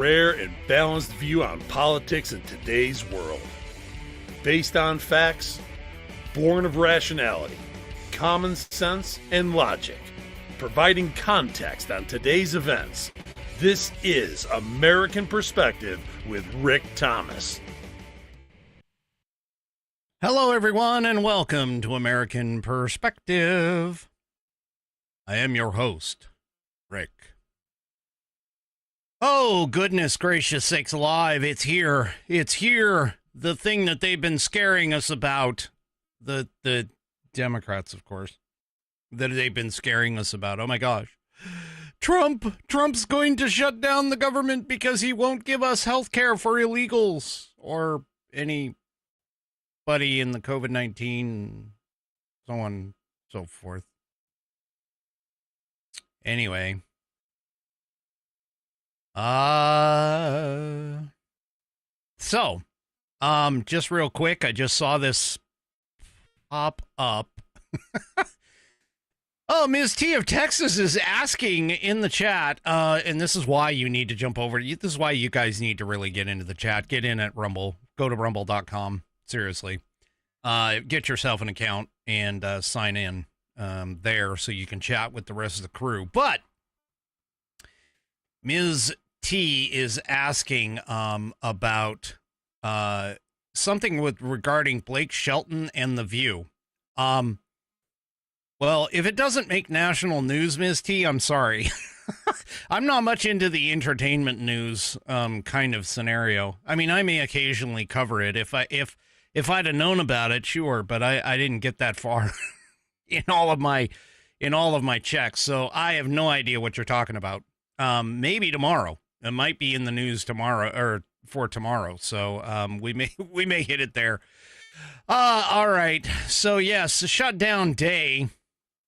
rare and balanced view on politics in today's world. Based on facts, born of rationality, common sense, and logic, providing context on today's events. This is American Perspective with Rick Thomas. Hello, everyone, and welcome to American Perspective. I am your host, Rick. Oh, goodness gracious sakes alive, it's here. It's here. The thing that they've been scaring us about. The Democrats, of course. That they've been scaring us about. Oh, my gosh. Trump's going to shut down the government because he won't give us health care for illegals or anybody in the COVID-19, so on and so forth. Anyway. So, just real quick, I just saw this pop up. Oh, Ms. T of Texas is asking in the chat, and this is why you need to jump over. This is why you guys need to really get into the chat. Get in at Rumble. Go to rumble.com. Seriously. Get yourself an account and sign in there so you can chat with the rest of the crew. But Ms. T is asking about something regarding Blake Shelton and The View. Well, if it doesn't make national news, Ms. T, I'm sorry. I'm not much into the entertainment news kind of scenario. I mean, I may occasionally cover it if I'd have known about it, sure, but I didn't get that far in all of my checks, so I have no idea what you're talking about. Maybe tomorrow. It might be in the news tomorrow or for tomorrow, so we may hit it there. All right. So yes, the shutdown day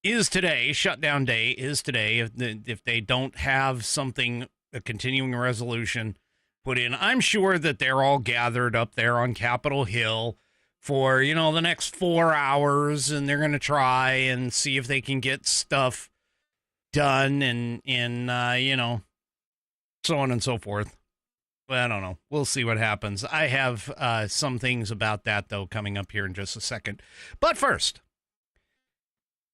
is today. Shutdown day is today. If they don't have something, a continuing resolution put in, I'm sure that they're all gathered up there on Capitol Hill for, the next 4 hours, and they're going to try and see if they can get stuff done and so on and so forth. Well, I don't know. We'll see what happens. I have some things about that, though, coming up here in just a second. But first,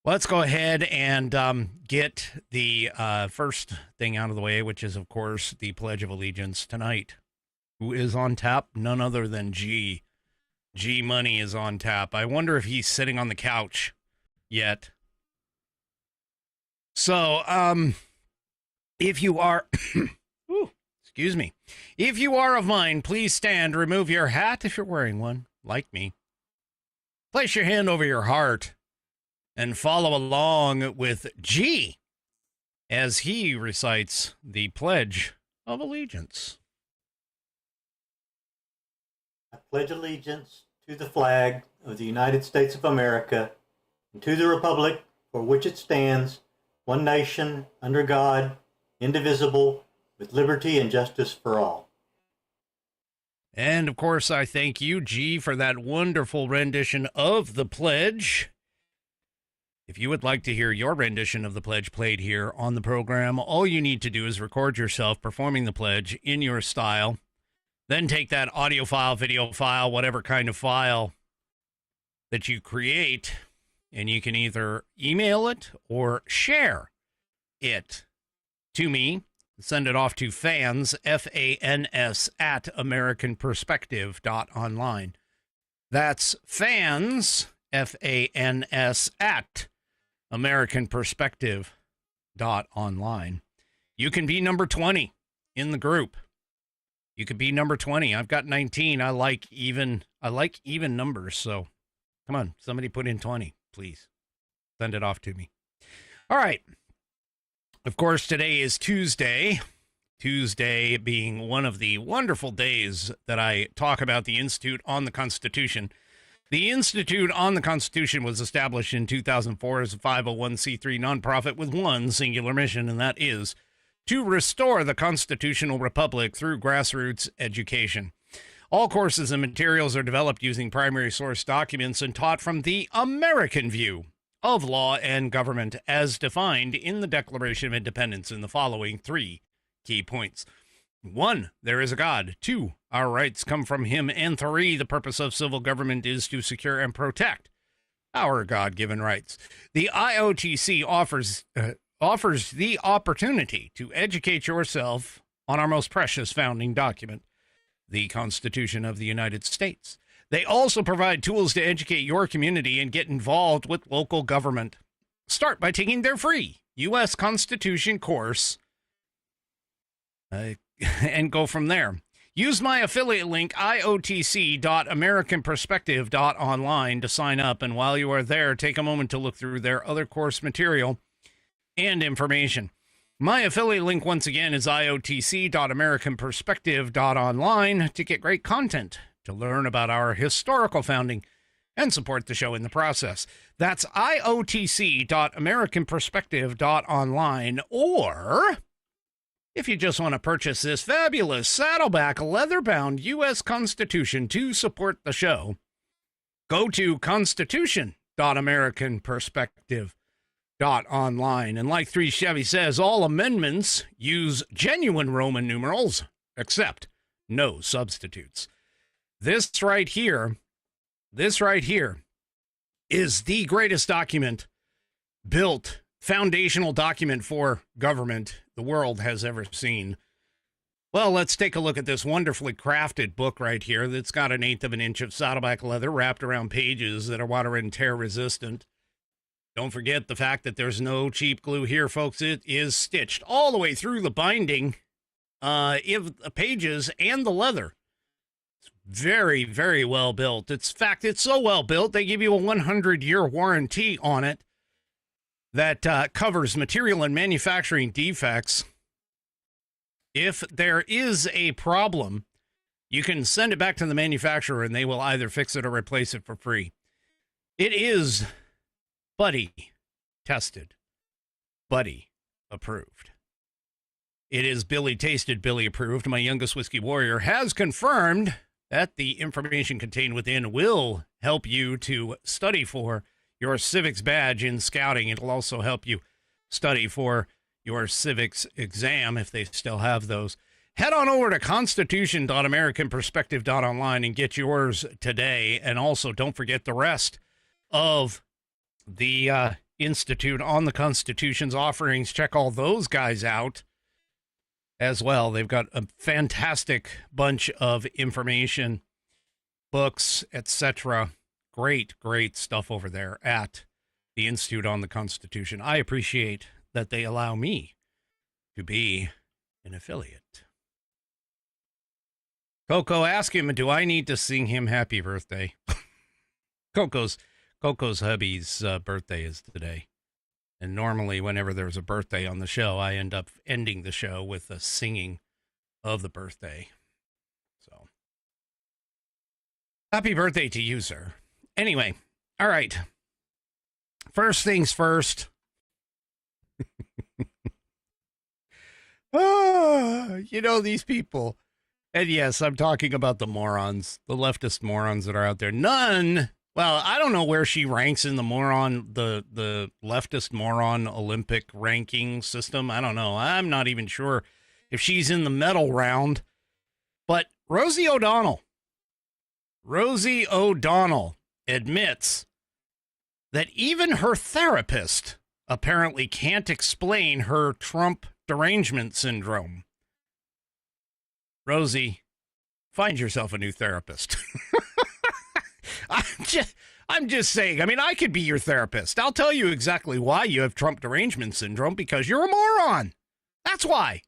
let's go ahead and get the first thing out of the way, which is, of course, the Pledge of Allegiance tonight. Who is on tap? None other than G. G Money is on tap. I wonder if he's sitting on the couch yet. So, if you are... Excuse me. If you are of mine, please stand, remove your hat if you're wearing one, like me. Place your hand over your heart and follow along with G as he recites the Pledge of Allegiance. I pledge allegiance to the flag of the United States of America and to the republic for which it stands, one nation, under God, indivisible, with liberty and justice for all. And, of course, I thank you, G, for that wonderful rendition of the Pledge. If you would like to hear your rendition of the Pledge played here on the program, all you need to do is record yourself performing the Pledge in your style. Then take that audio file, video file, whatever kind of file that you create, and you can either email it or share it to me. Send it off to fans, F-A-N-S, at AmericanPerspective.online. That's fans, F-A-N-S, at AmericanPerspective.online. You can be number 20 in the group. You could be number 20. I've got 19. I like even numbers, so come on, somebody put in 20, please. Send it off to me. All right. Of course, today is Tuesday. Tuesday being one of the wonderful days that I talk about the Institute on the Constitution. The Institute on the Constitution was established in 2004 as a 501c3 nonprofit with one singular mission, and that is to restore the constitutional republic through grassroots education. All courses and materials are developed using primary source documents and taught from the American view of law and government as defined in the Declaration of Independence in the following three key points. 1, there is a God. 2, our rights come from him. And 3, the purpose of civil government is to secure and protect our God-given rights. The IOTC offers the opportunity to educate yourself on our most precious founding document, the Constitution of the United States. They also provide tools to educate your community and get involved with local government. Start by taking their free U.S. Constitution course and go from there. Use my affiliate link, iotc.americanperspective.online, to sign up. And while you are there, take a moment to look through their other course material and information. My affiliate link, once again, is iotc.americanperspective.online to get great content, to learn about our historical founding, and support the show in the process. That's iotc.americanperspective.online. Or if you just want to purchase this fabulous Saddleback leather-bound U.S. Constitution to support the show, go to constitution.americanperspective.online. And like 3 Chevy says, all amendments use genuine Roman numerals, except no substitutes. This right here is the greatest document built, foundational document for government the world has ever seen. Well, let's take a look at this wonderfully crafted book right here that's got 1/8 of an inch of Saddleback leather wrapped around pages that are water and tear resistant. Don't forget the fact that there's no cheap glue here, folks. It is stitched all the way through the binding, the pages and the leather. It's very, very well built. In fact, it's so well built, they give you a 100-year warranty on it that covers material and manufacturing defects. If there is a problem, you can send it back to the manufacturer and they will either fix it or replace it for free. It is buddy tested, buddy approved. It is Billy tasted, Billy approved. My youngest whiskey warrior has confirmed that the information contained within will help you to study for your civics badge in scouting. It'll also help you study for your civics exam if they still have those. Head on over to constitution.americanperspective.online and get yours today. And also don't forget the rest of the Institute on the Constitution's offerings. Check all those guys out as well. They've got a fantastic bunch of information, books, etc. Great stuff over there at the Institute on the Constitution. I appreciate that they allow me to be an affiliate. Coco, ask him, do I need to sing him happy birthday? Coco's hubby's birthday is today. And normally whenever there's a birthday on the show, I end up ending the show with a singing of the birthday. So, happy birthday to you, sir. Anyway, all right. First things first. These people. And yes, I'm talking about the morons, the leftist morons that are out there. None. Well, I don't know where she ranks in the leftist moron Olympic ranking system. I don't know. I'm not even sure if she's in the medal round. But Rosie O'Donnell admits that even her therapist apparently can't explain her Trump derangement syndrome. Rosie, find yourself a new therapist. I'm just saying. I mean, I could be your therapist. I'll tell you exactly why you have Trump derangement syndrome, because you're a moron. That's why.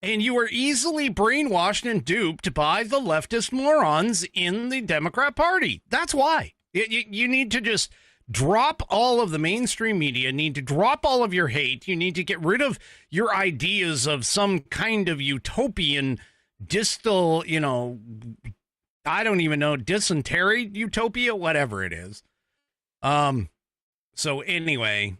And you were easily brainwashed and duped by the leftist morons in the Democrat Party. That's why. You need to just drop all of the mainstream media, need to drop all of your hate. You need to get rid of your ideas of some kind of utopian, distal, I don't even know, dysentery utopia, whatever it is. So anyway,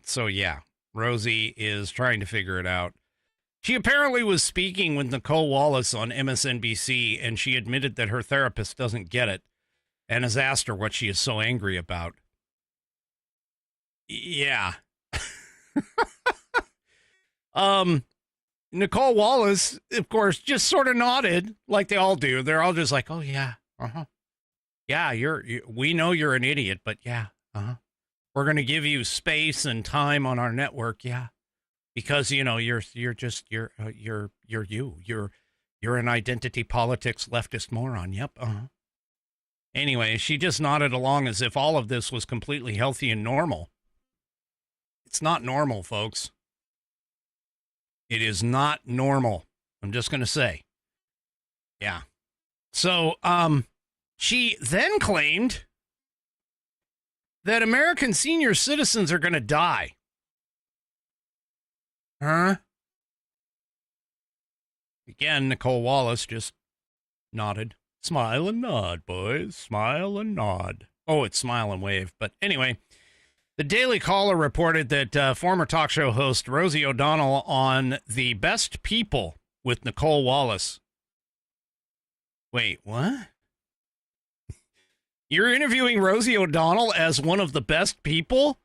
so yeah, Rosie is trying to figure it out. She apparently was speaking with Nicole Wallace on MSNBC, and she admitted that her therapist doesn't get it and has asked her what she is so angry about. Yeah. Nicole Wallace, of course, just sort of nodded like they all do. They're all just like, oh, yeah. Uh-huh. Yeah, we know you're an idiot, but yeah. Uh-huh. We're going to give you space and time on our network. Yeah. Because, you know, you're an identity politics leftist moron. Yep. Uh-huh. Anyway, she just nodded along as if all of this was completely healthy and normal. It's not normal, folks. It is not normal. I'm just going to say. Yeah. So, she then claimed that American senior citizens are going to die. Huh? Again, Nicole Wallace just nodded. Smile and nod, boys. Smile and nod. Oh, it's smile and wave. But anyway, the Daily Caller reported that former talk show host Rosie O'Donnell on The Best People with Nicole Wallace. Wait, what? You're interviewing Rosie O'Donnell as one of the best people?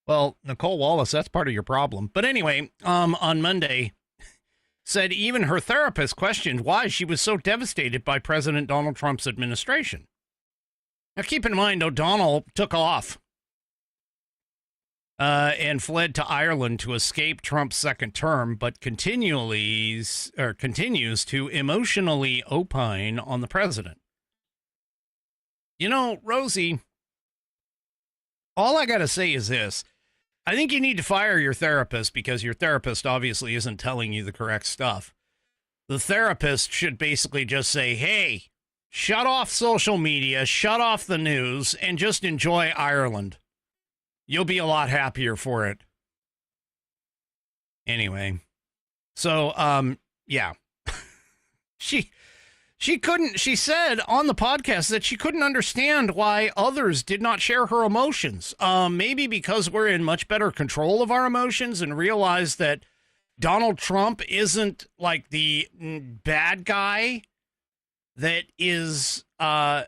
Well, Nicole Wallace, that's part of your problem. But anyway, on Monday, said even her therapist questioned why she was so devastated by President Donald Trump's administration. Now, keep in mind, O'Donnell took off and fled to Ireland to escape Trump's second term, but continues to emotionally opine on the president. You know, Rosie, all I got to say is this. I think you need to fire your therapist because your therapist obviously isn't telling you the correct stuff. The therapist should basically just say, hey, shut off social media, shut off the news, and just enjoy Ireland. You'll be a lot happier for it. Anyway, so, yeah. She said on the podcast that she couldn't understand why others did not share her emotions. Maybe because we're in much better control of our emotions and realize that Donald Trump isn't like the bad guy that is, out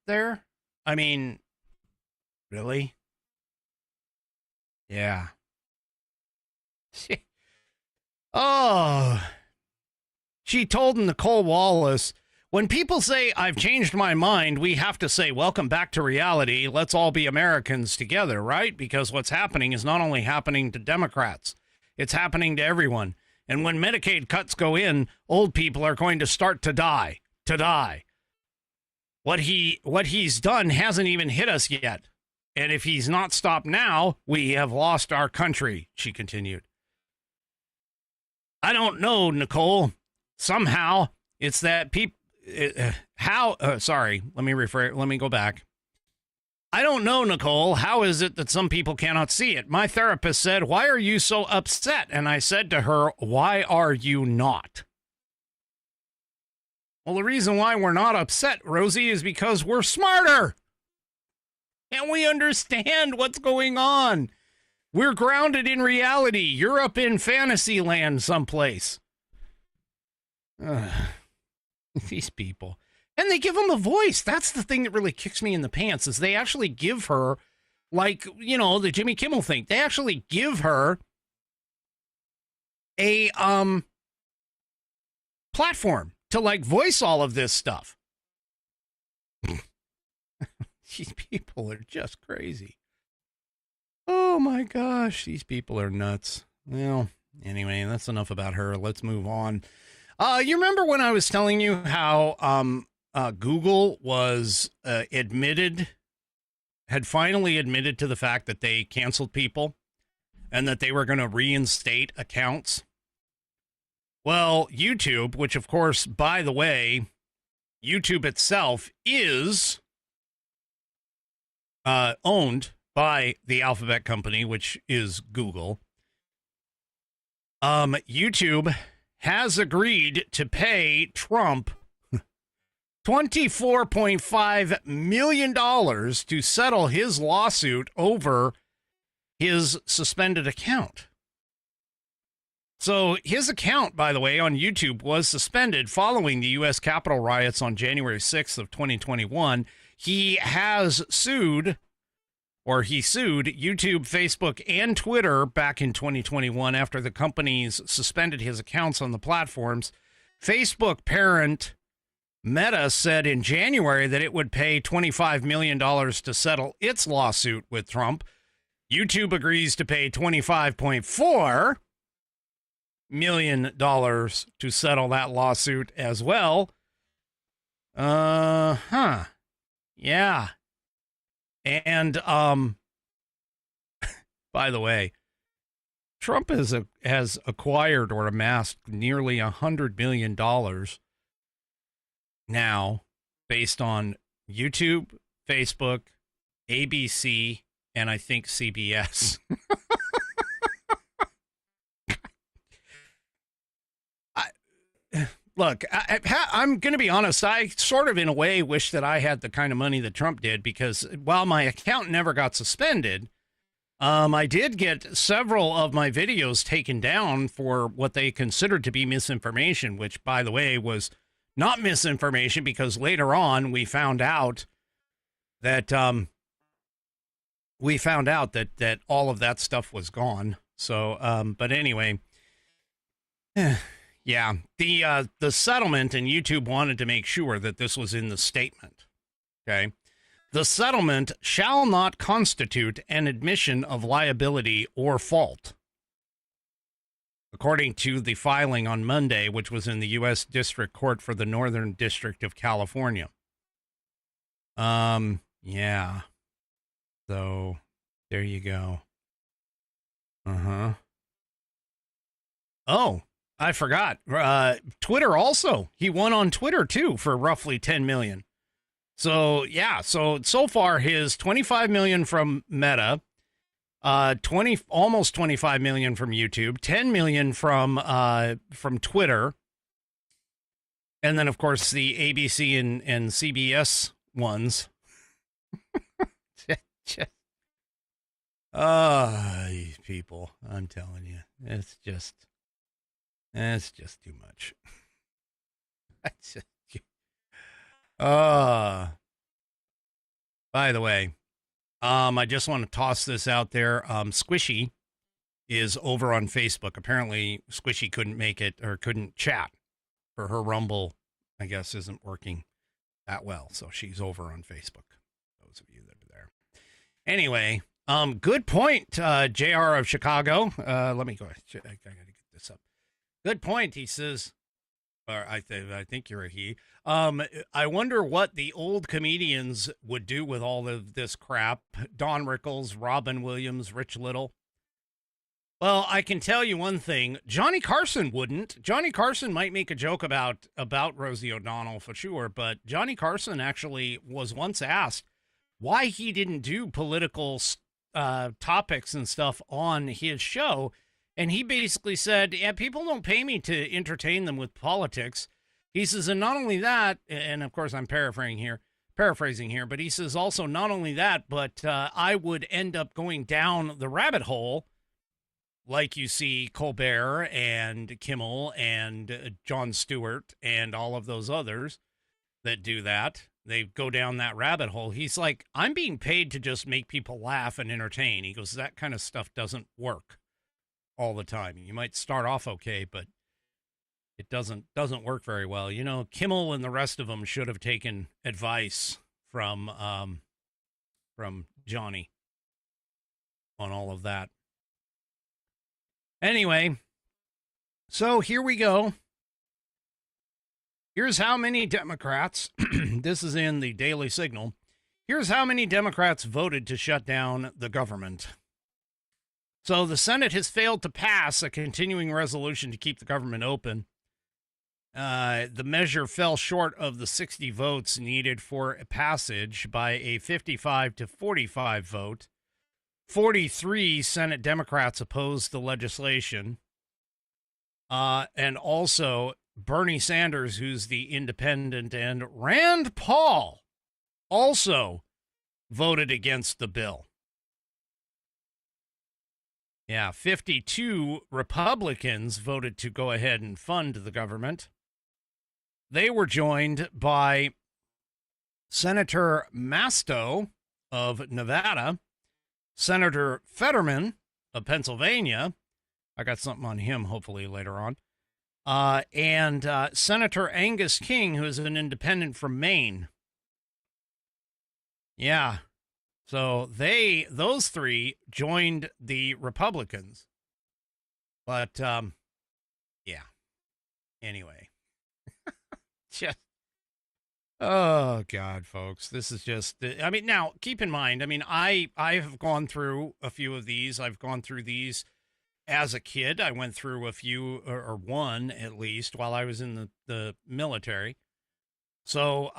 there. I mean, really? Yeah. She told Nicole Wallace, when people say, I've changed my mind, we have to say, welcome back to reality. Let's all be Americans together, right? Because what's happening is not only happening to Democrats, it's happening to everyone. And when Medicaid cuts go in, old people are going to start to die. What he's done hasn't even hit us yet. And if he's not stopped now, we have lost our country, she continued. I don't know, Nicole. Somehow it's that people, sorry, let me go back. I don't know, Nicole. How is it that some people cannot see it? My therapist said, why are you so upset? And I said to her, why are you not? Well, the reason why we're not upset, Rosie, is because we're smarter. And we understand what's going on. We're grounded in reality. You're up in fantasy land someplace. These people. And they give them a voice. That's the thing that really kicks me in the pants, is they actually give her, like, you know, the Jimmy Kimmel thing. They actually give her a platform to, like, voice all of this stuff. These people are just crazy. Oh, my gosh. These people are nuts. Well, anyway, that's enough about her. Let's move on. You remember when I was telling you how Google was had finally admitted to the fact that they canceled people and that they were going to reinstate accounts? Well, YouTube, which of course, by the way, YouTube itself is owned by the Alphabet company, which is Google. YouTube has agreed to pay Trump $24.5 million to settle his lawsuit over his suspended account. So his account, by the way, on YouTube was suspended following the U.S. Capitol riots on January 6th of 2021. He has sued or he sued YouTube, Facebook, and Twitter back in 2021 after the companies suspended his accounts on the platforms. Facebook parent Meta said in January that it would pay $25 million to settle its lawsuit with Trump. YouTube agrees to pay $25.4 million to settle that lawsuit as well. Yeah. And, by the way, Trump has acquired or amassed nearly $100 million now based on YouTube, Facebook, ABC, and I think CBS. Look, I'm going to be honest. I sort of, in a way, wish that I had the kind of money that Trump did, because while my account never got suspended, I did get several of my videos taken down for what they considered to be misinformation, which, by the way, was not misinformation, because later on we found out that that all of that stuff was gone. So, but anyway, yeah, the settlement, and YouTube wanted to make sure that this was in the statement. Okay. The settlement shall not constitute an admission of liability or fault, according to the filing on Monday, which was in the U.S. District Court for the Northern District of California. Yeah. So, there you go. Oh, I forgot. Twitter also. He won on Twitter, too, for roughly $10 million. So, yeah. So far, his $25 million from Meta, almost $25 million from YouTube, $10 million from Twitter, and then, of course, the ABC and CBS ones. These people, I'm telling you, it's just too much. By the way, I just want to toss this out there. Squishy is over on Facebook. Apparently, Squishy couldn't make it, or couldn't chat, for her Rumble, I guess, isn't working that well. So she's over on Facebook. Those of you that are there. Anyway, good point, JR of Chicago. Let me go. I gotta get this up. Good point, he says. Or I think you're a he. I wonder what the old comedians would do with all of this crap. Don Rickles, Robin Williams, Rich Little. Well, I can tell you one thing. Johnny Carson wouldn't. Johnny Carson might make a joke about Rosie O'Donnell for sure, but Johnny Carson actually was once asked why he didn't do political topics and stuff on his show. And he basically said, yeah, people don't pay me to entertain them with politics. He says, and not only that, and of course I'm paraphrasing here, but he says also not only that, but I would end up going down the rabbit hole, like you see Colbert and Kimmel and Jon Stewart and all of those others that do that. They go down that rabbit hole. He's like, I'm being paid to just make people laugh and entertain. He goes, that kind of stuff doesn't work all the time. You might start off okay, but it doesn't work very well. You know, Kimmel and the rest of them should have taken advice from Johnny on all of that. Anyway, so here we go. Here's how many Democrats, this is in the Daily Signal, here's how many Democrats voted to shut down the government. So the Senate has failed to pass a continuing resolution to keep the government open. The measure fell short of the 60 votes needed for passage by a 55 to 45 vote. 43 Senate Democrats opposed the legislation. And also Bernie Sanders, who's the independent, and Rand Paul also voted against the bill. Yeah, 52 Republicans voted to go ahead and fund the government. They were joined by Senator Masto of Nevada Senator Fetterman of Pennsylvania. I got something on him, hopefully, later on. And Senator Angus King, who is an independent from Maine. Yeah. So those three joined the Republicans. But, yeah. Anyway. Just, oh, God, folks. This is just, I mean, now, keep in mind, I mean, I've gone through a few of these. I've gone through these as a kid. I went through a few, or one at least, while I was in the military. So,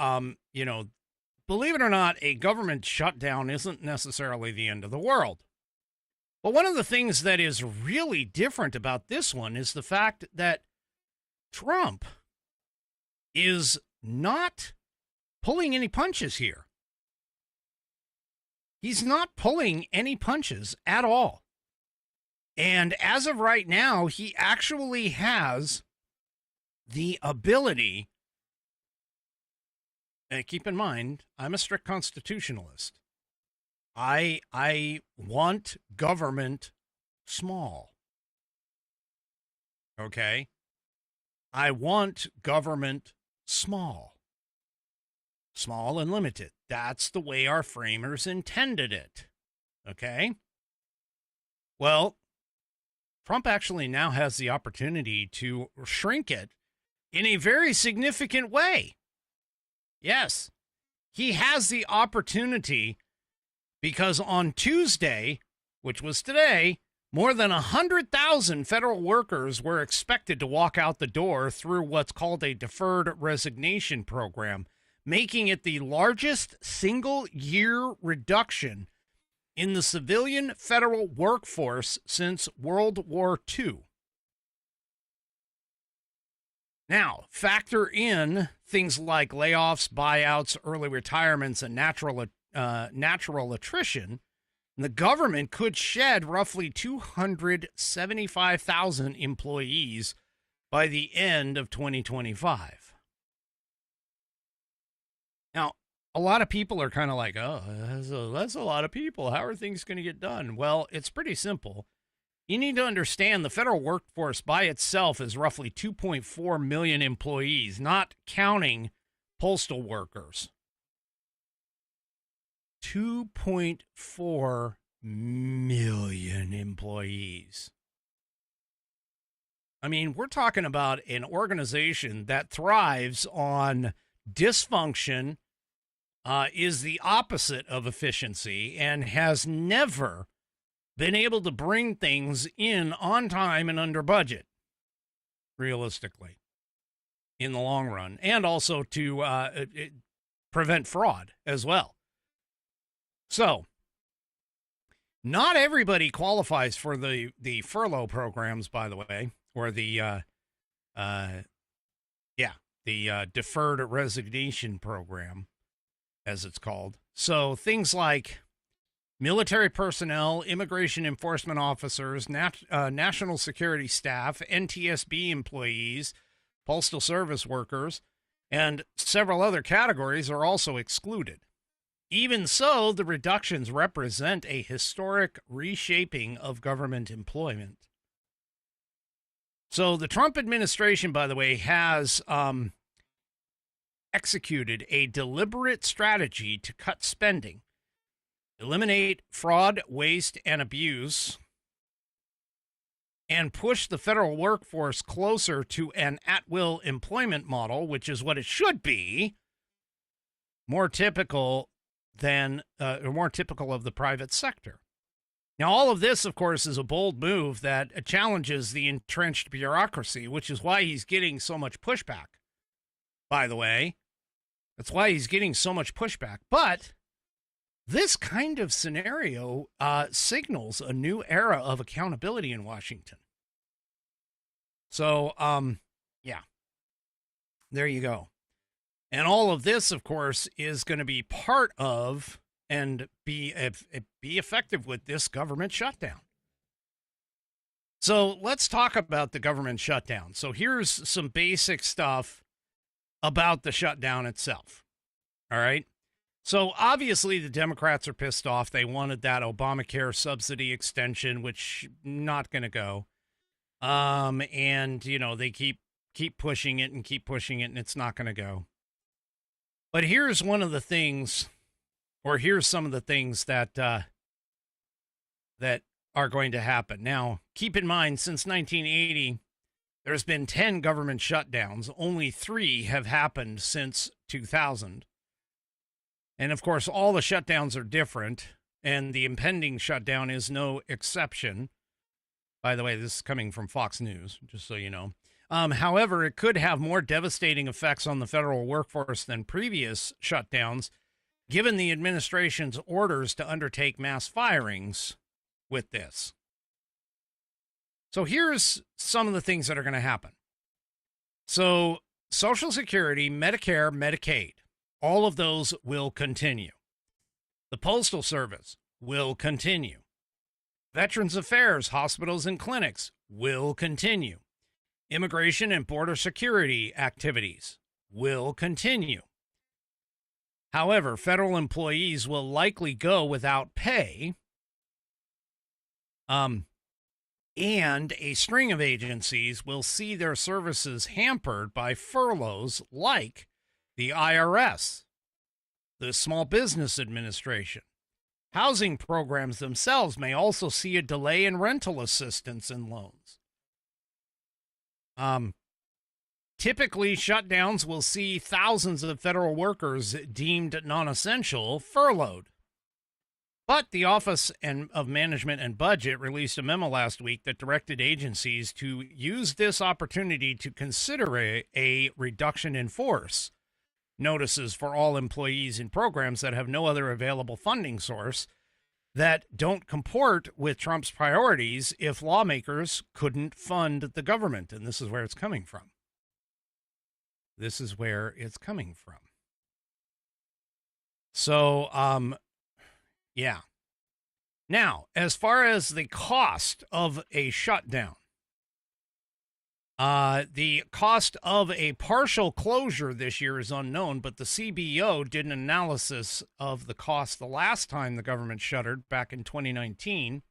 you know, believe it or not, a government shutdown isn't necessarily the end of the world. But one of the things that is really different about this one is the fact that Trump is not pulling any punches here. He's not pulling any punches at all. And as of right now, he actually has the ability. And keep in mind, I'm a strict constitutionalist. I want government small. Okay? I want government small. Small and limited. That's the way our framers intended it. Okay? Well, Trump actually now has the opportunity to shrink it in a very significant way. Yes, he has the opportunity because on Tuesday, which was today, more than 100,000 federal workers were expected to walk out the door through what's called a deferred resignation program, making it the largest single-year reduction in the civilian federal workforce since World War II. Now, factor in things like layoffs, buyouts, early retirements, and natural attrition, and the government could shed roughly 275,000 employees by the end of 2025. Now, a lot of people are kind of like, oh, that's a lot of people. How are things going to get done? Well, it's pretty simple. You need to understand the federal workforce by itself is roughly 2.4 million employees, not counting postal workers. 2.4 million employees. I mean, we're talking about an organization that thrives on dysfunction, is the opposite of efficiency, and has never been able to bring things in on time and under budget, realistically, in the long run, and also to prevent fraud as well. So, not everybody qualifies for the furlough programs, by the way, or the deferred resignation program, as it's called. So things like military personnel, immigration enforcement officers, national security staff, NTSB employees, postal service workers, and several other categories are also excluded. Even so, the reductions represent a historic reshaping of government employment. So the Trump administration, by the way, has executed a deliberate strategy to cut spending, eliminate fraud, waste, and abuse, and push the federal workforce closer to an at-will employment model, which is what it should be, more typical of the private sector. Now, all of this, of course, is a bold move that challenges the entrenched bureaucracy, which is why he's getting so much pushback, by the way. That's why he's getting so much pushback. But this kind of scenario signals a new era of accountability in Washington. So, yeah, there you go. And all of this, of course, is going to be part of and be effective with this government shutdown. So let's talk about the government shutdown. So here's some basic stuff about the shutdown itself. All right. So obviously the Democrats are pissed off. They wanted that Obamacare subsidy extension, which not going to go. And you know, they keep pushing it and keep pushing it, and it's not going to go. But here's one of the things, or here's some of the things that that are going to happen. Now, keep in mind, since 1980, there's been 10 government shutdowns. Only 3 have happened since 2000. And of course, all the shutdowns are different, and the impending shutdown is no exception. By the way, this is coming from Fox News, just so you know. However, it could have more devastating effects on the federal workforce than previous shutdowns, given the administration's orders to undertake mass firings with this. So here's some of the things that are going to happen. So Social Security, Medicare, Medicaid, all of those will continue. The Postal Service will continue. Veterans Affairs, hospitals and clinics will continue. Immigration and border security activities will continue. However, federal employees will likely go without pay. And a string of agencies will see their services hampered by furloughs like the IRS, the Small Business Administration. Housing programs themselves may also see a delay in rental assistance and loans. Typically, shutdowns will see thousands of federal workers deemed non-essential furloughed. But the Office of Management and Budget released a memo last week that directed agencies to use this opportunity to consider a reduction in force notices for all employees in programs that have no other available funding source that don't comport with Trump's priorities if lawmakers couldn't fund the government. And this is where it's coming from. This is where it's coming from. So, yeah. Now, as far as the cost of a shutdown, the cost of a partial closure this year is unknown, but the CBO did an analysis of the cost the last time the government shuttered back in 2019.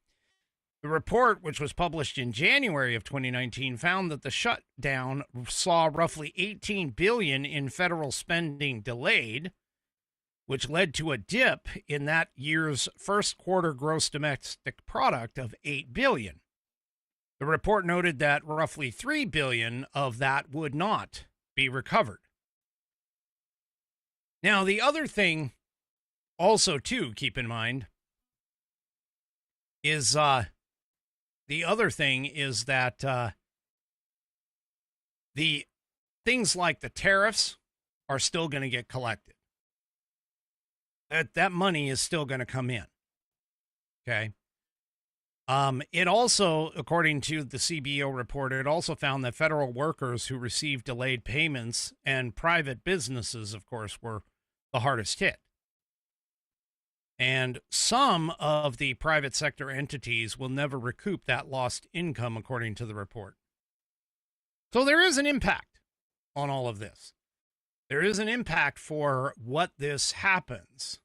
The report, which was published in January of 2019, found that the shutdown saw roughly $18 billion in federal spending delayed, which led to a dip in that year's first quarter gross domestic product of $8 billion. The report noted that roughly $3 billion of that would not be recovered. Now, the other thing also, too, keep in mind, is that the things like the tariffs are still going to get collected. That money is still going to come in. Okay. It also, according to the CBO report, it also found that federal workers who received delayed payments and private businesses, of course, were the hardest hit. And some of the private sector entities will never recoup that lost income, according to the report. So there is an impact on all of this. There is an impact for what this happens.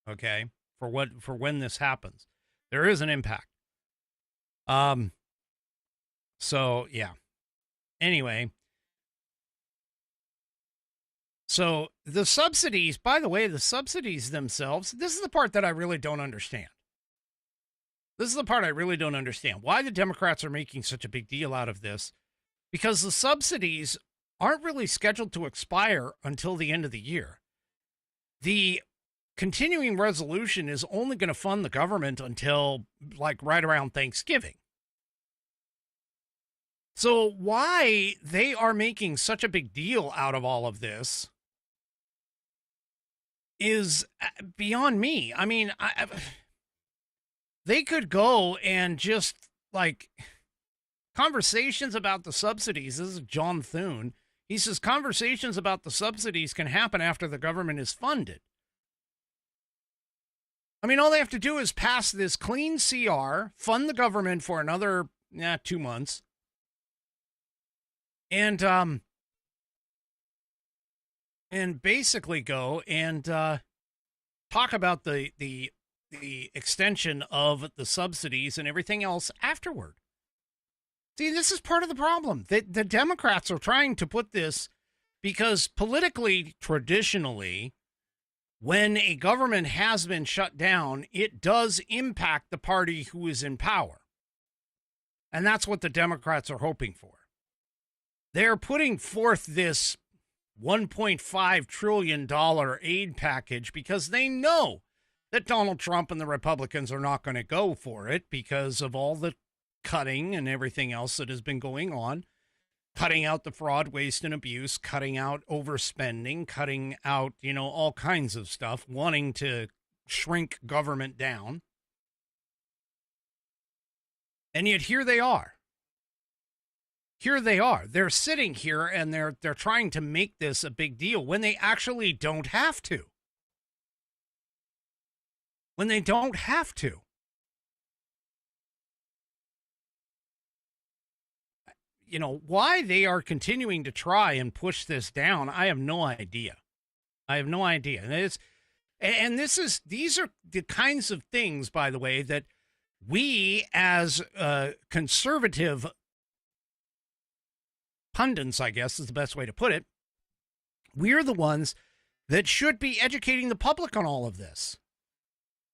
Okay? For when this happens. There is an impact. So yeah. Anyway. So the subsidies, by the way, the subsidies themselves, this is the part that I really don't understand. This is the part I really don't understand. Why the Democrats are making such a big deal out of this. Because the subsidies aren't really scheduled to expire until the end of the year. The continuing resolution is only going to fund the government until like right around Thanksgiving. So why they are making such a big deal out of all of this is beyond me. I mean, they could go and just like conversations about the subsidies. This is John Thune. He says conversations about the subsidies can happen after the government is funded. I mean, all they have to do is pass this clean CR, fund the government for another 2 months, and and basically go and talk about the extension of the subsidies and everything else afterward. See, this is part of the problem. The Democrats are trying to put this because politically, traditionally, when a government has been shut down, it does impact the party who is in power. And that's what the Democrats are hoping for. They're putting forth this $1.5 trillion aid package because they know that Donald Trump and the Republicans are not going to go for it because of all the cutting and everything else that has been going on. Cutting out the fraud, waste, and abuse, cutting out overspending, cutting out, all kinds of stuff, wanting to shrink government down. And yet here they are. Here they are. They're sitting here and they're trying to make this a big deal when they actually don't have to. When they don't have to. Why they are continuing to try and push this down, I have no idea. I have no idea. These are the kinds of things, by the way, that we as conservative pundits, I guess is the best way to put it, we're the ones that should be educating the public on all of this.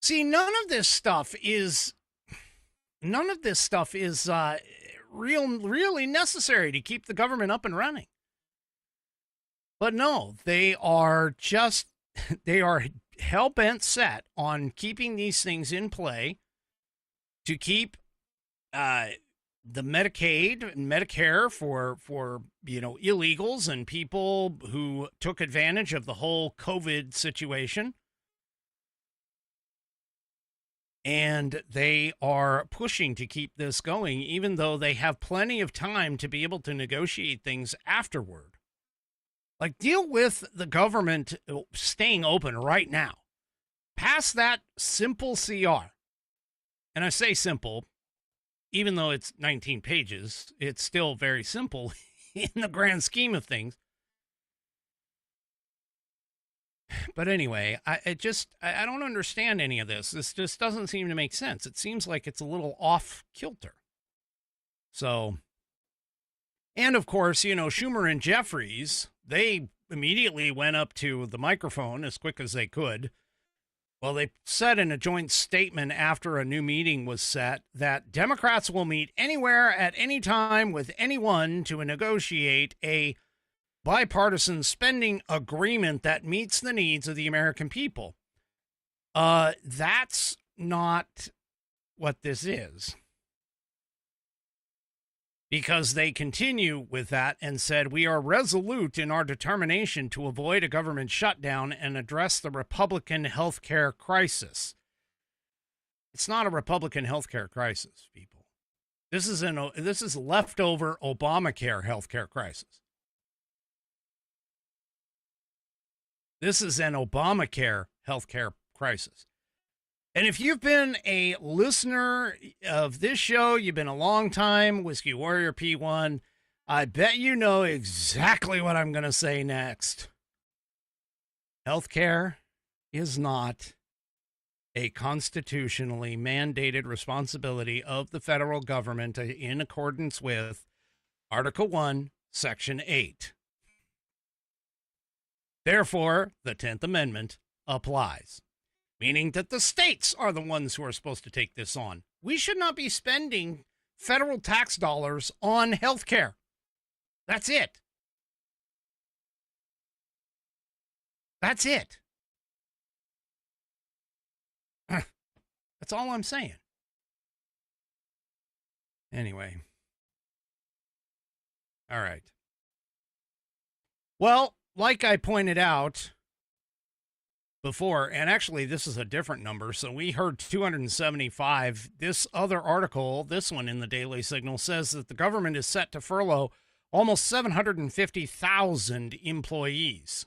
See, none of this stuff is really necessary to keep the government up and running. But no, they are hell-bent set on keeping these things in play to keep the Medicaid and Medicare for illegals and people who took advantage of the whole COVID situation. And they are pushing to keep this going, even though they have plenty of time to be able to negotiate things afterward. Like, deal with the government staying open right now. Pass that simple CR. And I say simple, even though it's 19 pages, it's still very simple in the grand scheme of things. But anyway, I don't understand any of this. This just doesn't seem to make sense. It seems like it's a little off kilter. So, and of course, Schumer and Jeffries, they immediately went up to the microphone as quick as they could. Well, they said in a joint statement after a new meeting was set that Democrats will meet anywhere at any time with anyone to negotiate a bipartisan spending agreement that meets the needs of the American people. That's not what this is. Because they continue with that and said, we are resolute in our determination to avoid a government shutdown and address the Republican healthcare crisis. It's not a Republican healthcare crisis, people. This is leftover Obamacare healthcare crisis. This is an Obamacare healthcare crisis. And if you've been a listener of this show, you've been a long time Whiskey Warrior P1, I bet you know exactly what I'm going to say next. Healthcare is not a constitutionally mandated responsibility of the federal government in accordance with Article 1, Section 8. Therefore, the 10th Amendment applies, meaning that the states are the ones who are supposed to take this on. We should not be spending federal tax dollars on health care. That's it. That's it. That's all I'm saying. Anyway. All right. Well, like I pointed out before, and actually this is a different number, so we heard 275. This other article, this one in the Daily Signal, says that the government is set to furlough almost 750,000 employees.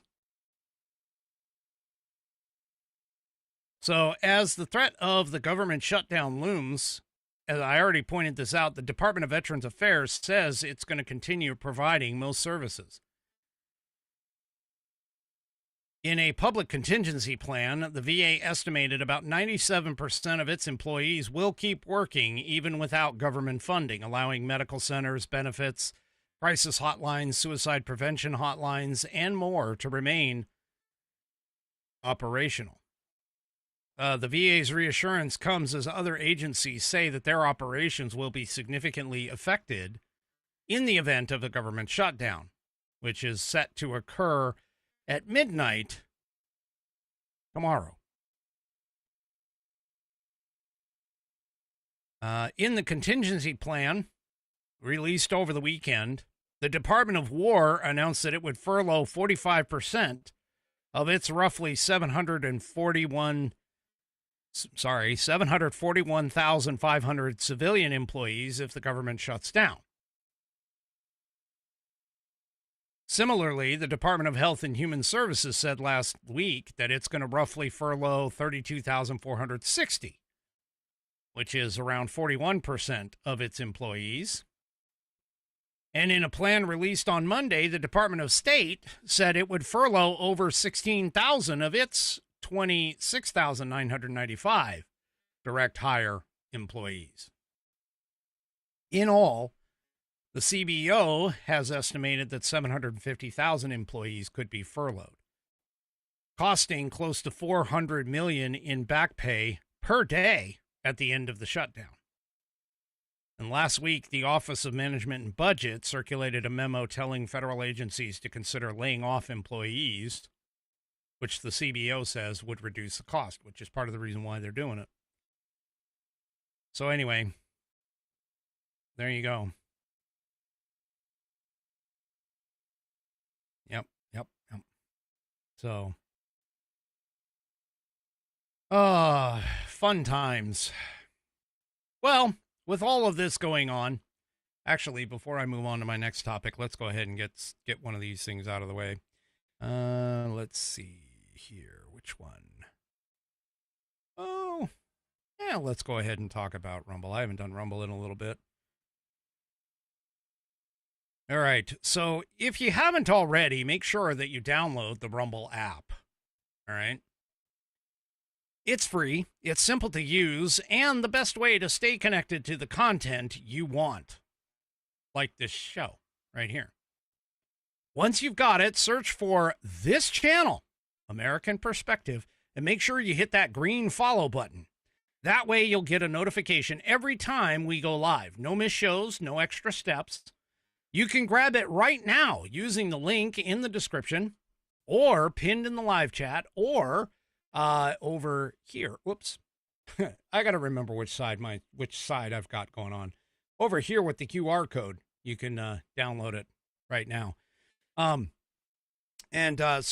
So as the threat of the government shutdown looms, as I already pointed this out, the Department of Veterans Affairs says it's going to continue providing most services. In a public contingency plan, the VA estimated about 97% of its employees will keep working even without government funding, allowing medical centers, benefits, crisis hotlines, suicide prevention hotlines, and more to remain operational. The VA's reassurance comes as other agencies say that their operations will be significantly affected in the event of a government shutdown, which is set to occur at midnight tomorrow. In the contingency plan released over the weekend, the Department of War announced that it would furlough 45% of its roughly 741,500 civilian employees if the government shuts down. Similarly, the Department of Health and Human Services said last week that it's going to roughly furlough 32,460, which is around 41% of its employees. And in a plan released on Monday, the Department of State said it would furlough over 16,000 of its 26,995 direct hire employees. In all, the CBO has estimated that 750,000 employees could be furloughed, costing close to $400 million in back pay per day at the end of the shutdown. And last week, the Office of Management and Budget circulated a memo telling federal agencies to consider laying off employees, which the CBO says would reduce the cost, which is part of the reason why they're doing it. So anyway, there you go. Yep. So, fun times. Well, with all of this going on, actually, before I move on to my next topic, let's go ahead and get one of these things out of the way. Let's see here. Which one? Oh, yeah, let's go ahead and talk about Rumble. I haven't done Rumble in a little bit. All right, so if you haven't already, make sure that you download the Rumble app. All right? It's free, it's simple to use, and the best way to stay connected to the content you want, like this show right here. Once you've got it, search for this channel, American Perspective, and make sure you hit that green follow button. That way you'll get a notification every time we go live. No missed shows, no extra steps. You can grab it right now using the link in the description or pinned in the live chat or over here. Whoops. I got to remember which side I've got going on. Over here with the QR code, you can download it right now. So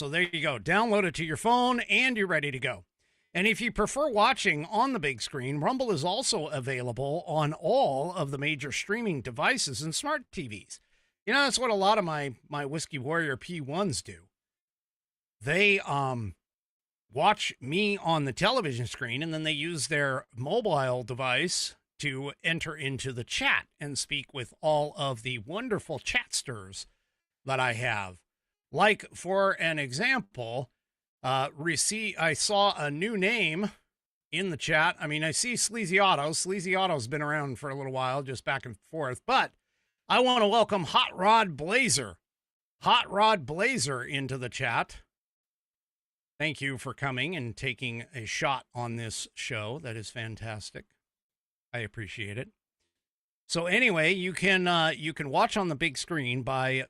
there you go. Download it to your phone and you're ready to go. And if you prefer watching on the big screen, Rumble is also available on all of the major streaming devices and smart TVs. You know, that's what a lot of my Whiskey Warrior P1s do. They watch me on the television screen, and then they use their mobile device to enter into the chat and speak with all of the wonderful chatsters that I have. Like, for an example, I saw a new name in the chat. I mean, I see Sleazy Auto. Sleazy Auto's been around for a little while, just back and forth, but I want to welcome Hot Rod Blazer. Hot Rod Blazer into the chat. Thank you for coming and taking a shot on this show. That is fantastic. I appreciate it. So anyway, you can watch on the big screen by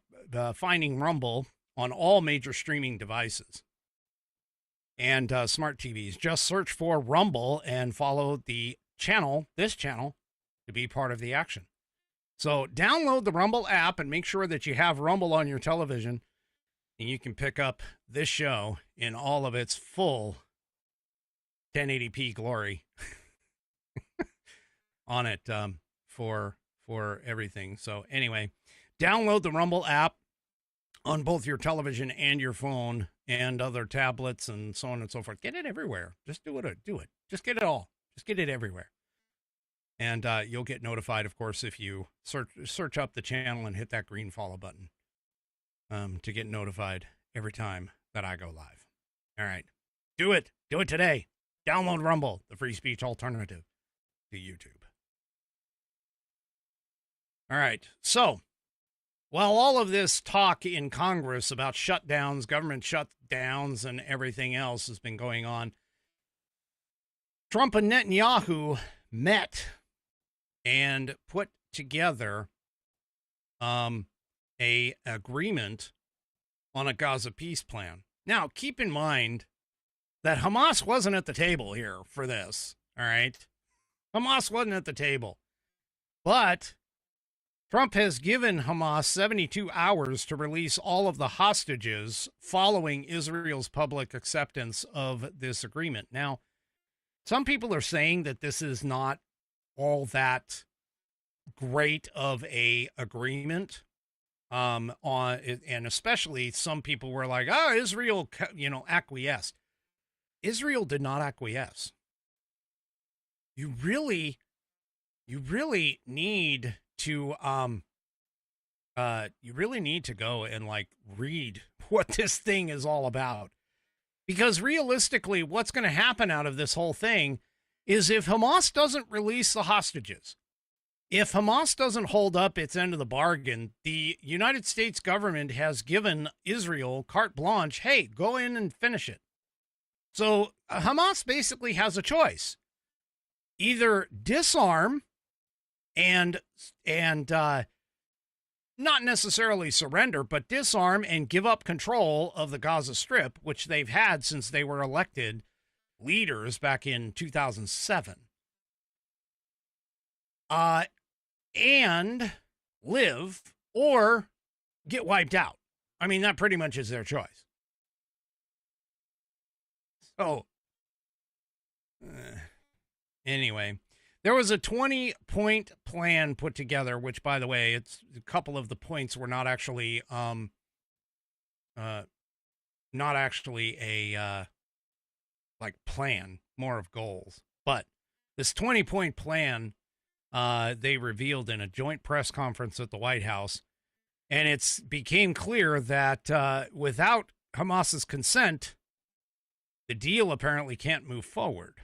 finding Rumble on all major streaming devices and smart TVs. Just search for Rumble and follow the channel, this channel, to be part of the action. So download the Rumble app and make sure that you have Rumble on your television, and you can pick up this show in all of its full 1080p glory on it for everything. So anyway, download the Rumble app on both your television and your phone and other tablets and so on and so forth. Get it everywhere. Just do it. Just get it all. Just get it everywhere. And you'll get notified, of course, if you search up the channel and hit that green follow button to get notified every time that I go live. All right. Do it. Do it today. Download Rumble, the free speech alternative to YouTube. All right. So, while all of this talk in Congress about shutdowns, government shutdowns, and everything else has been going on, Trump and Netanyahu met and put together a agreement on a Gaza peace plan. Now, keep in mind that Hamas wasn't at the table here for this, all right? Hamas wasn't at the table. But Trump has given Hamas 72 hours to release all of the hostages following Israel's public acceptance of this agreement. Now, some people are saying that this is not all that great of a agreement. And especially some people were like, oh, Israel, acquiesced. Israel did not acquiesce. You really need to go and read what this thing is all about. Because realistically, what's going to happen out of this whole thing is if Hamas doesn't release the hostages, if Hamas doesn't hold up its end of the bargain, the United States government has given Israel carte blanche, hey, go in and finish it. So Hamas basically has a choice. Either disarm and not necessarily surrender, but disarm and give up control of the Gaza Strip, which they've had since they were elected leaders back in 2007. And live or get wiped out. I mean, that pretty much is their choice. So, anyway, there was a 20-point plan put together, which, by the way, it's a couple of the points were not actually a plan, more of goals. But this 20-point plan, they revealed in a joint press conference at the White House, and it became clear that without Hamas's consent, the deal apparently can't move forward.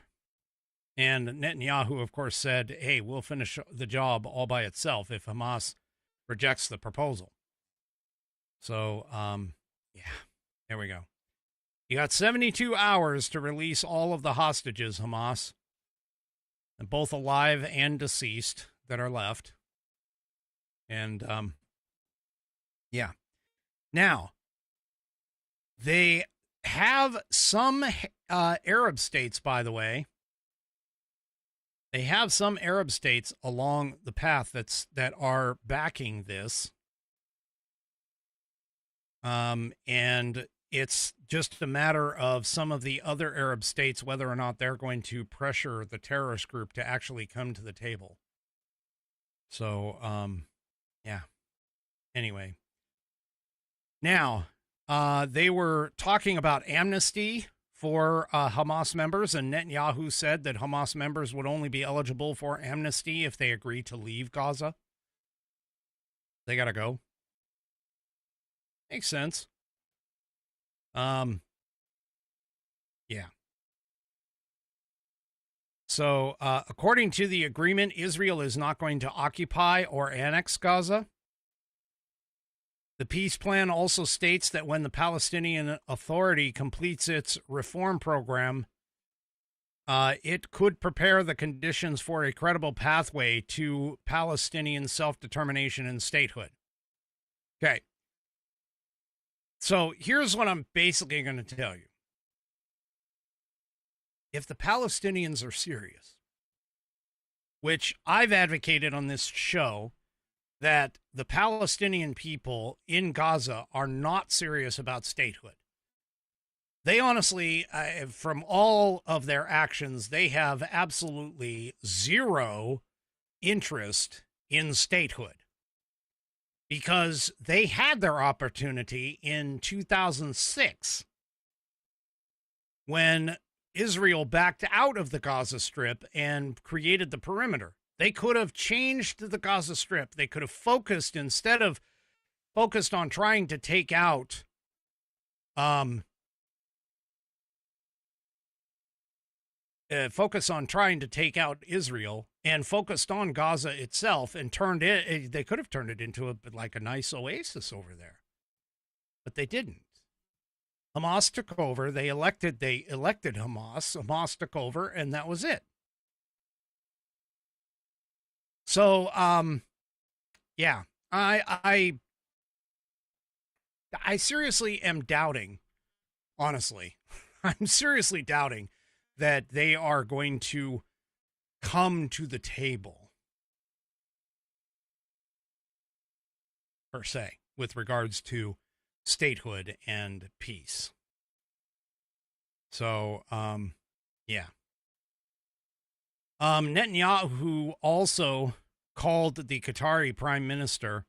And Netanyahu, of course, said, hey, we'll finish the job all by itself if Hamas rejects the proposal. So, there we go. You got 72 hours to release all of the hostages, Hamas, both alive and deceased that are left. And, Now, they have some Arab states, by the way. They have some Arab states along the path that are backing this. And it's just a matter of some of the other Arab states, whether or not they're going to pressure the terrorist group to actually come to the table. So, Anyway. Now, they were talking about amnesty for Hamas members, and Netanyahu said that Hamas members would only be eligible for amnesty if they agree to leave Gaza. They got to go. Makes sense. So, according to the agreement, Israel is not going to occupy or annex Gaza. The peace plan also states that when the Palestinian Authority completes its reform program, it could prepare the conditions for a credible pathway to Palestinian self-determination and statehood. Okay. So here's what I'm basically going to tell you. If the Palestinians are serious, which I've advocated on this show, that the Palestinian people in Gaza are not serious about statehood. They honestly, from all of their actions, they have absolutely zero interest in statehood. Because they had their opportunity in 2006 when Israel backed out of the Gaza Strip and created the perimeter. They could have changed the Gaza Strip. They could have focused, instead of focused on trying to take out focus on trying to take out Israel and focused on Gaza itself and turned it, they could have turned it into like a nice oasis over there, but they didn't. Hamas took over. They elected Hamas. Hamas took over, and that was it. So, yeah, I seriously am doubting, honestly, I'm seriously doubting that they are going to come to the table, per se, with regards to statehood and peace. So, yeah. Netanyahu also called the Qatari prime minister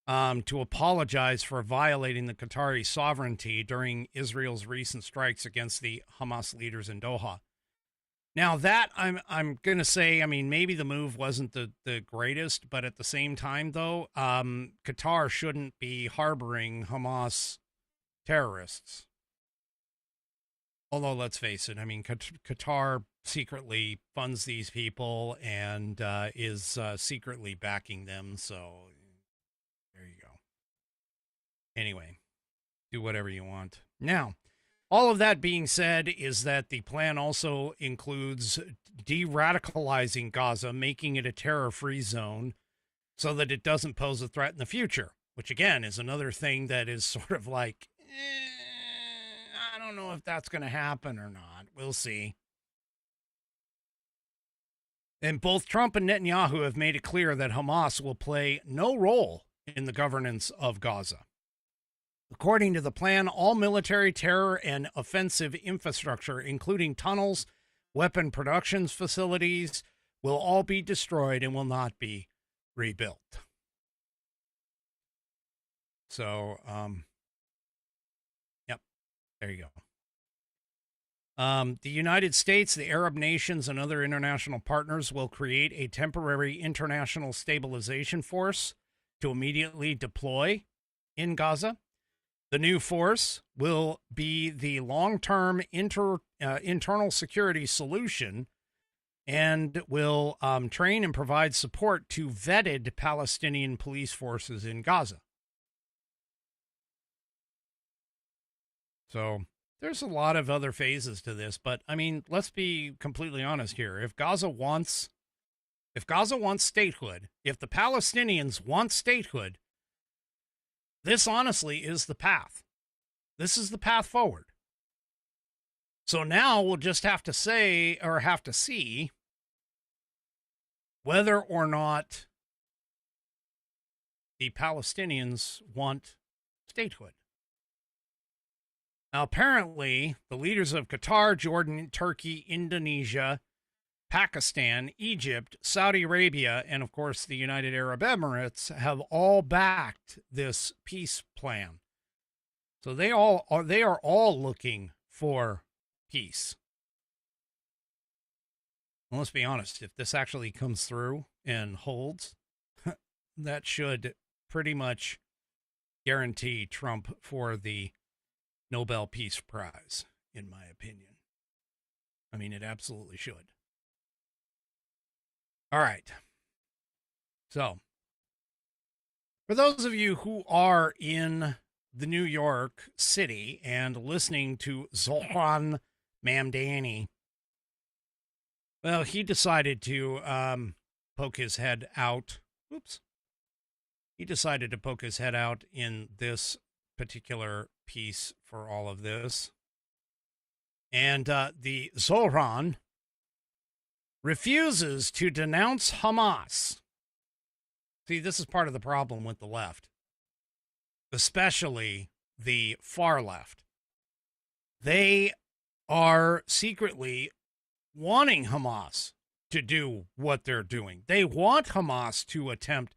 to apologize for violating the Qatari sovereignty during Israel's recent strikes against the Hamas leaders in Doha. Now that I'm going to say, I mean, maybe the move wasn't the greatest, but at the same time, though, Qatar shouldn't be harboring Hamas terrorists. Although, let's face it, I mean, Qatar secretly funds these people and is secretly backing them. So there you go. Anyway, do whatever you want. Now, all of that being said is that the plan also includes de-radicalizing Gaza, making it a terror-free zone so that it doesn't pose a threat in the future, which again is another thing that is sort of like, I don't know if that's going to happen or not. We'll see. And both Trump and Netanyahu have made it clear that Hamas will play no role in the governance of Gaza. According to the plan, all military, terror, and offensive infrastructure, including tunnels, weapon production facilities, will all be destroyed and will not be rebuilt. So, yep, there you go. The United States, the Arab nations, and other international partners will create a temporary international stabilization force to immediately deploy in Gaza. The new force will be the long-term internal security solution and will train and provide support to vetted Palestinian police forces in Gaza. So there's a lot of other phases to this, but I mean, let's be completely honest here. If Gaza wants statehood, if the Palestinians want statehood, this honestly is the path. This is the path forward. So now we'll just have to say, or have to see, whether or not the Palestinians want statehood. Now, apparently, the leaders of Qatar, Jordan, Turkey, Indonesia, Pakistan, Egypt, Saudi Arabia, and of course the United Arab Emirates have all backed this peace plan. So they are all looking for peace. And let's be honest, if this actually comes through and holds, that should pretty much guarantee Trump for the Nobel Peace Prize, in my opinion. I mean, it absolutely should. All right. So, for those of you who are in the New York City and listening to Zohran Mamdani, well, he decided to poke his head out. Oops. He decided to poke his head out in this particular piece for all of this. And the Zohran refuses to denounce Hamas. See, this is part of the problem with the left, especially the far left. They are secretly wanting Hamas to do what they're doing. They want Hamas to attempt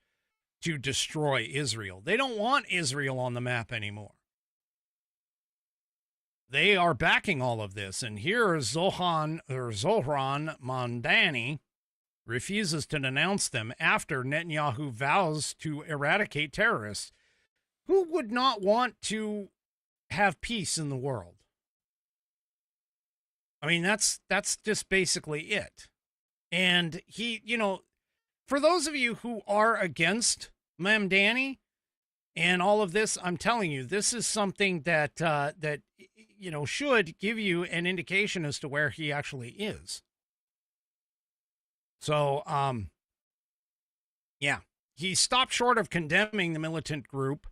to destroy Israel. They don't want Israel on the map anymore. They are backing all of this, and here Zohran Mamdani refuses to denounce them after Netanyahu vows to eradicate terrorists. Who would not want to have peace in the world? I mean, that's just basically it. And he, for those of you who are against Mamdani and all of this, I'm telling you, this is something that should give you an indication as to where he actually is. So, yeah, he stopped short of condemning the militant group,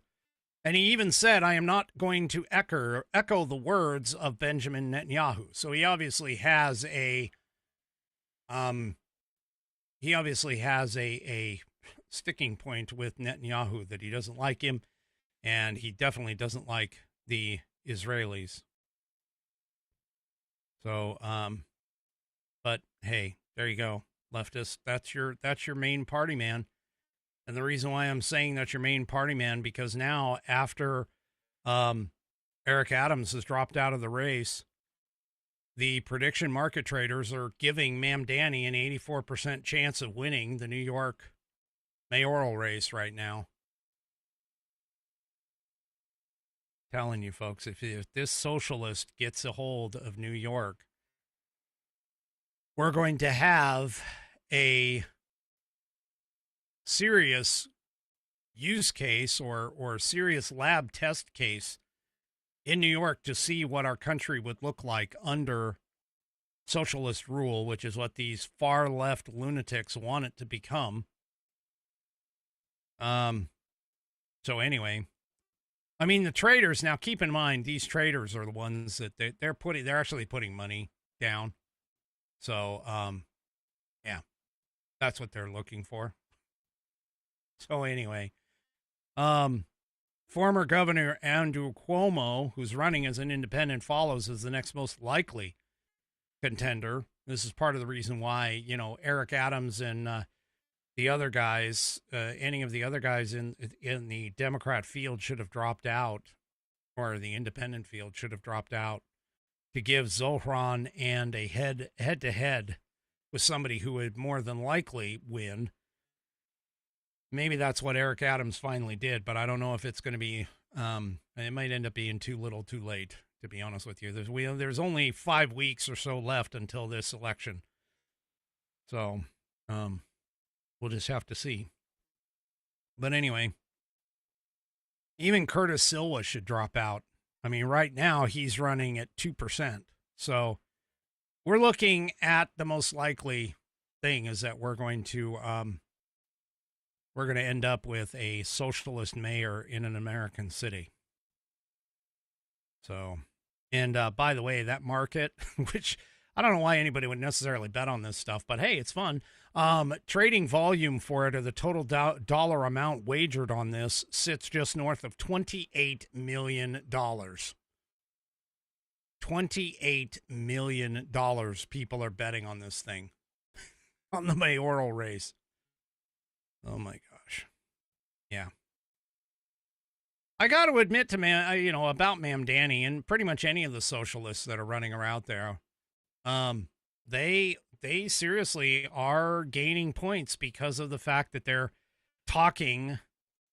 and he even said, "I am not going to echo the words of Benjamin Netanyahu." So he obviously has a sticking point with Netanyahu, that he doesn't like him, and he definitely doesn't like the Israelis. So, but hey, there you go, leftist. That's your main party man. And the reason why I'm saying that's your main party man, because now after Eric Adams has dropped out of the race, the prediction market traders are giving Mamdani an 84% chance of winning the New York mayoral race right now. Telling you folks, if this socialist gets a hold of New York, we're going to have a serious use case or serious lab test case in New York to see what our country would look like under socialist rule, which is what these far left lunatics want it to become. So anyway, I mean, the traders, now keep in mind, these traders are the ones that they're actually putting money down. So, yeah, that's what they're looking for. So anyway, former Governor Andrew Cuomo, who's running as an independent, follows as the next most likely contender. This is part of the reason why, Eric Adams and the other guys, any of the other guys in the Democrat field should have dropped out, or the independent field should have dropped out, to give Zohran and a head-to-head with somebody who would more than likely win. Maybe that's what Eric Adams finally did, but I don't know if it's going to be, it might end up being too little too late, to be honest with you. There's only 5 weeks or so left until this election. So, we'll just have to see. But anyway, even Curtis Silva should drop out. I mean, right now he's running at 2%. So we're looking at the most likely thing is that we're going to end up with a socialist mayor in an American city. So, and by the way, that market, which I don't know why anybody would necessarily bet on this stuff, but hey, it's fun. Trading volume for it, or the total dollar amount wagered on this, sits just north of $28 million. $28 million people are betting on this thing, on the mayoral race. Oh my gosh. Yeah. I got to admit to about Mamdani and pretty much any of the socialists that are running around there, they seriously are gaining points because of the fact that they're talking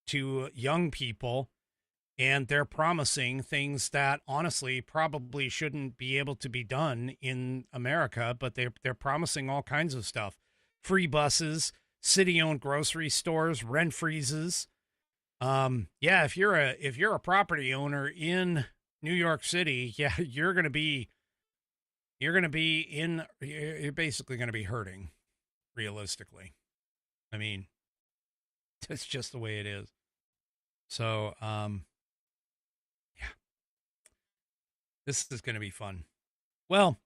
to young people and they're promising things that honestly probably shouldn't be able to be done in America, but they're promising all kinds of stuff. Free buses, city-owned grocery stores, rent freezes. Yeah, if you're a property owner in New York City, yeah, you're basically going to be hurting, realistically. I mean, that's just the way it is. So, yeah, this is going to be fun. Well,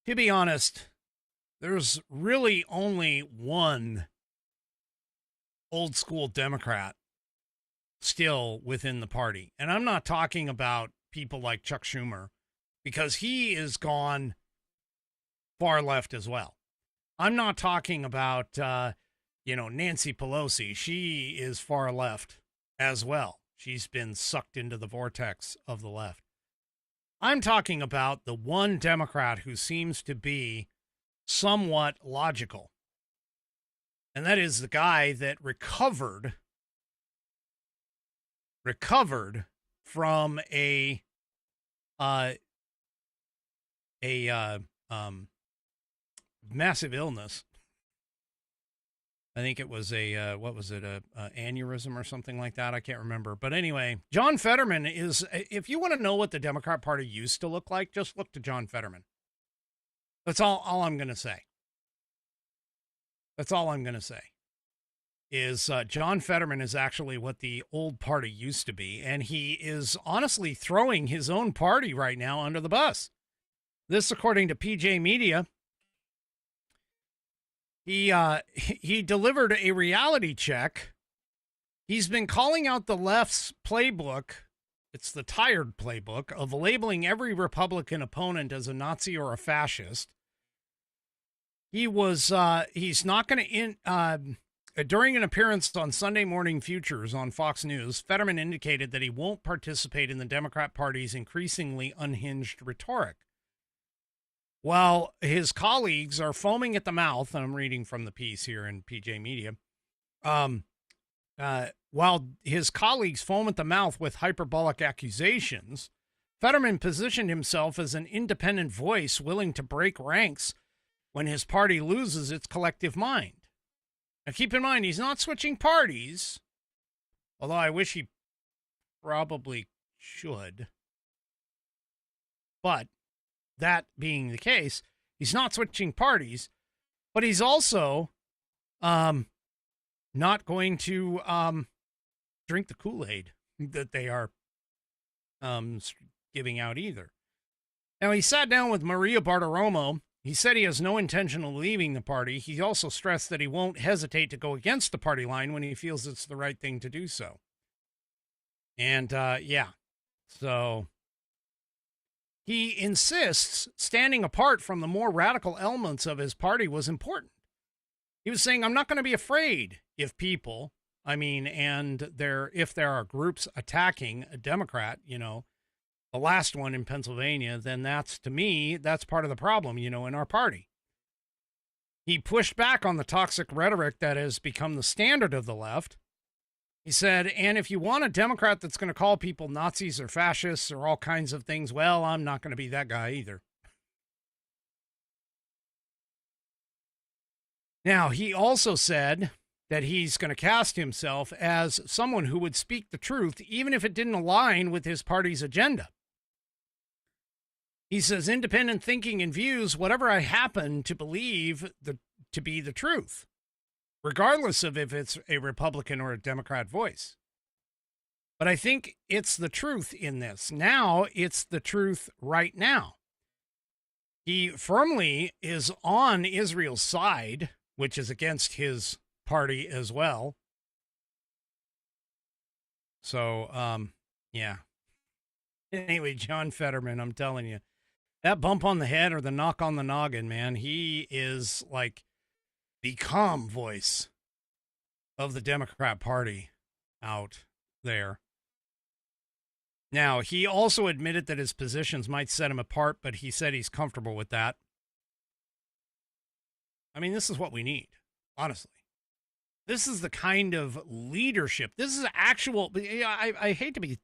to be honest, there's really only one old school Democrat still within the party. And I'm not talking about people like Chuck Schumer, because he is gone far left as well. I'm not talking about, Nancy Pelosi. She is far left as well. She's been sucked into the vortex of the left. I'm talking about the one Democrat who seems to be somewhat logical. And that is the guy that recovered from a a massive illness. I think it was a aneurysm or something like that. I can't remember. But anyway, John Fetterman is, if you want to know what the Democrat Party used to look like, just look to John Fetterman. That's all I'm going to say. That's all I'm going to say is John Fetterman is actually what the old party used to be. And he is honestly throwing his own party right now under the bus. This, according to PJ Media. He delivered a reality check. He's been calling out the left's playbook. It's the tired playbook of labeling every Republican opponent as a Nazi or a fascist. He's not going to during an appearance on Sunday Morning Futures on Fox News, Fetterman indicated that he won't participate in the Democrat Party's increasingly unhinged rhetoric. While his colleagues are foaming at the mouth, and I'm reading from the piece here in PJ Media, while his colleagues foam at the mouth with hyperbolic accusations, Fetterman positioned himself as an independent voice willing to break ranks when his party loses its collective mind. Now keep in mind, he's not switching parties, although I wish he probably should. But that being the case, he's not switching parties, but he's also not going to drink the Kool-Aid that they are giving out either. Now, he sat down with Maria Bartiromo. He said he has no intention of leaving the party. He also stressed that he won't hesitate to go against the party line when he feels it's the right thing to do so. And, so he insists standing apart from the more radical elements of his party was important. He was saying, I'm not going to be afraid if there are groups attacking a Democrat, the last one in Pennsylvania, then that's part of the problem, in our party. He pushed back on the toxic rhetoric that has become the standard of the left. He said, and if you want a Democrat that's going to call people Nazis or fascists or all kinds of things, well, I'm not going to be that guy either. Now, he also said that he's going to cast himself as someone who would speak the truth, even if it didn't align with his party's agenda. He says, independent thinking and views, whatever I happen to believe to be the truth, regardless of if it's a Republican or a Democrat voice. But I think it's the truth in this. Now, it's the truth right now. He firmly is on Israel's side, which is against his party as well. So, yeah. Anyway, John Fetterman, I'm telling you, that bump on the head or the knock on the noggin, man, he is like the calm voice of the Democrat Party out there. Now, he also admitted that his positions might set him apart, but he said he's comfortable with that. I mean, this is what we need, honestly. This is the kind of leadership. This is actual, I hate to be,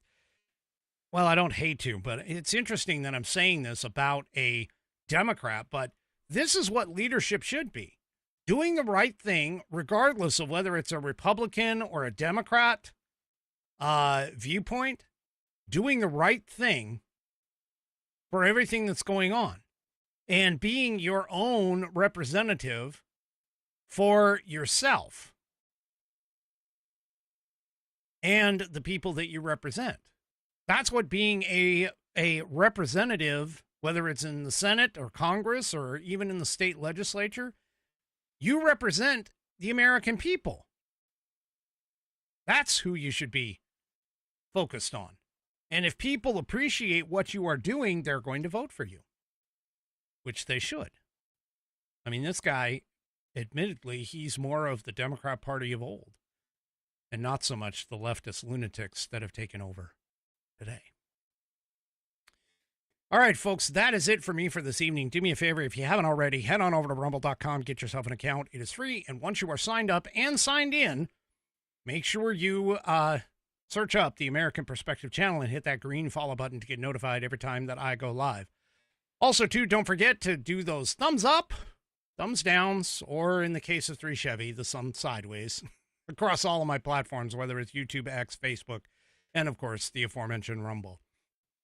well, I don't hate to, but it's interesting that I'm saying this about a Democrat, but this is what leadership should be. Doing the right thing, regardless of whether it's a Republican or a Democrat viewpoint, doing the right thing for everything that's going on and being your own representative for yourself and the people that you represent. That's what being a representative, whether it's in the Senate or Congress or even in the state legislature, you represent the American people. That's who you should be focused on. And if people appreciate what you are doing, they're going to vote for you, which they should. I mean, this guy, admittedly, he's more of the Democrat Party of old and not so much the leftist lunatics that have taken over today. All right, folks, that is it for me for this evening. Do me a favor, if you haven't already, head on over to rumble.com, get yourself an account. It is free, and once you are signed up and signed in, make sure you search up the American Perspective channel and hit that green follow button to get notified every time that I go live. Also, too, don't forget to do those thumbs up, thumbs downs, or in the case of 3 Chevy, the thumb sideways across all of my platforms, whether it's YouTube, X, Facebook, and of course, the aforementioned Rumble.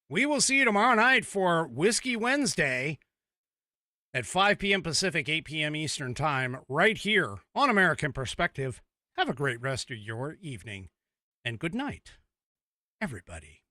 We will see you tomorrow night for Whiskey Wednesday at 5 p.m. Pacific, 8 p.m. Eastern Time, right here on American Perspective. Have a great rest of your evening, and good night, everybody.